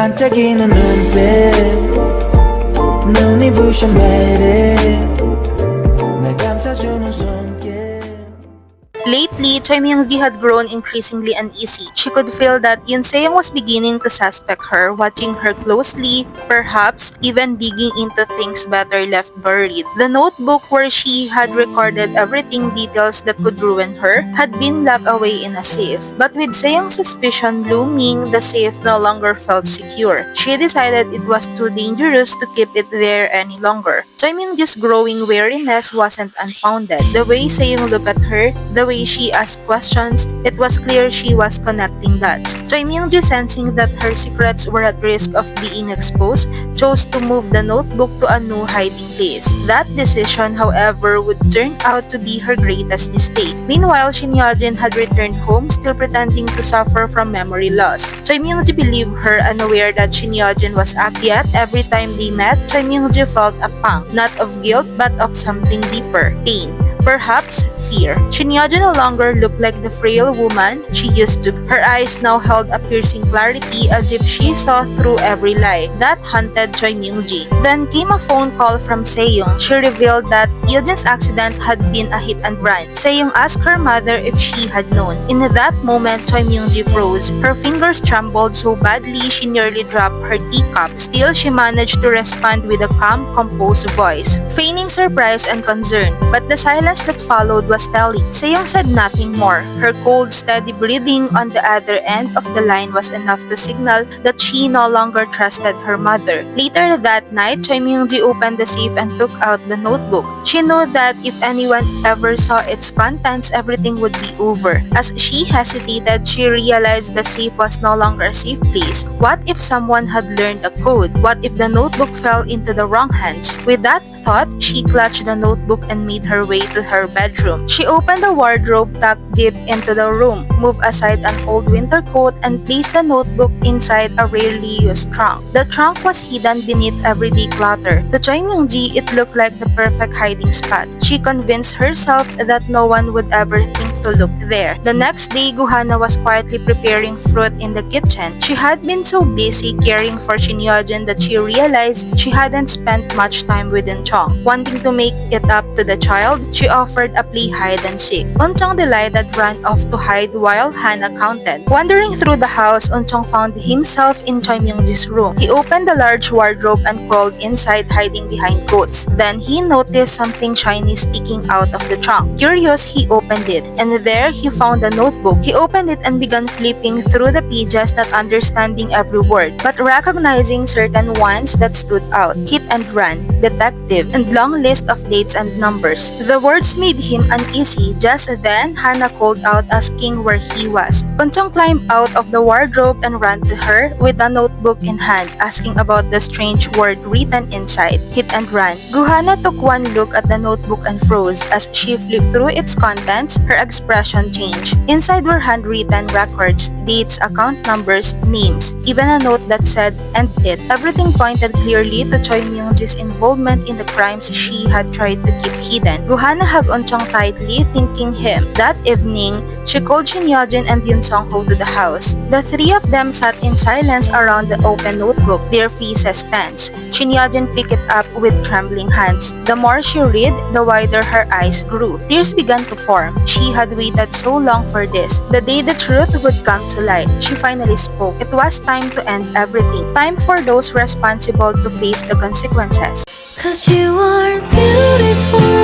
반짝이는 눈빛 눈이 부셔 매일 날 감싸주는 손길. Lately, Choi Myung-ji had grown increasingly uneasy. She could feel that Yoon Se-young was beginning to suspect her, watching her closely, perhaps even digging into things better left buried. The notebook where she had recorded everything details that could ruin her had been locked away in a safe. But with Se-young's suspicion looming, the safe no longer felt secure. She decided it was too dangerous to keep it there any longer. Choi Myung-ji's growing wariness wasn't unfounded. The way Se-young looked at her, the way she asked questions, it was clear she was connecting dots. Choi Myung-ji, sensing that her secrets were at risk of being exposed, chose to move the notebook to a new hiding place. That decision, however, would turn out to be her greatest mistake. Meanwhile, Shin Hyo-jin had returned home, still pretending to suffer from memory loss. Choi Myung-ji believed her, unaware that Shin Hyo-jin was up. Yet, every time they met, Choi Myung-ji felt a pang, not of guilt but of something deeper, pain. Perhaps fear. Shin Hyo-jin no longer looked like the frail woman she used to. Her eyes now held a piercing clarity as if she saw through every lie. That haunted Choi Myung-ji. Then came a phone call from Se-young. She revealed that Hyo-jin's accident had been a hit and run. Se-young asked her mother if she had known. In that moment, Choi Myung-ji froze. Her fingers trembled so badly she nearly dropped her teacup. Still, she managed to respond with a calm, composed voice, feigning surprise and concern. But the silence that followed was telling. Se-young said nothing more. Her cold, steady breathing on the other end of the line was enough to signal that she no longer trusted her mother. Later that night, Choi Myung-ji opened the safe and took out the notebook. She knew that if anyone ever saw its contents, everything would be over. As she hesitated, she realized the safe was no longer a safe place. What if someone had learned a code? What if the notebook fell into the wrong hands? With that thought, she clutched the notebook and made her way to her bedroom. She opened the wardrobe tucked deep into the room, moved aside an old winter coat, and placed the notebook inside a rarely used trunk. The trunk was hidden beneath everyday clutter. To Choi Myung-ji, it looked like the perfect hiding spot. She convinced herself that no one would ever think to look there. The next day, Guhana was quietly preparing fruit in the kitchen. She had been so busy caring for Shin Hyo-jin that she realized she hadn't spent much time with Eun-chong. Wanting to make it up to the child, she offered a play hide and seek. Eun-chong, delighted, ran off to hide while Hana counted. Wandering through the house, Eun-chong found himself in Choi Myung-ji's room. He opened the large wardrobe and crawled inside, hiding behind coats. Then he noticed something shiny sticking out of the trunk. Curious, he opened it, and there he found a notebook. He opened it and began flipping through the pages, not understanding every word, but recognizing certain ones that stood out. Hit and run, detective, and long list of dates and numbers. The words made him uneasy. Just then, Hana called out, asking where he was. Eun-chong climbed out of the wardrobe and ran to her with a notebook in hand, asking about the strange word written inside. Hit and run. Guhana took one look at the notebook and froze. As she flipped through its contents, her expression changed. Inside were handwritten records, dates, account numbers, names, even a note that said, "End it." Everything pointed clearly to Choi Myung-ji's involvement in the crimes she had tried to keep hidden. Guhana hugged Eun-chong tightly, thanking him. That evening, she called Shin Hyo-jin and Yoon Sung-ho to the house. The three of them sat in silence around the open notebook, their faces tense. Shin Hyo-jin picked it up with trembling hands. The more she read, the wider her eyes grew. Tears began to form. She had waited so long for this. The day the truth would come to light, she finally spoke. It was time to end everything. Time for those responsible to face the consequences. 'Cause you are beautiful.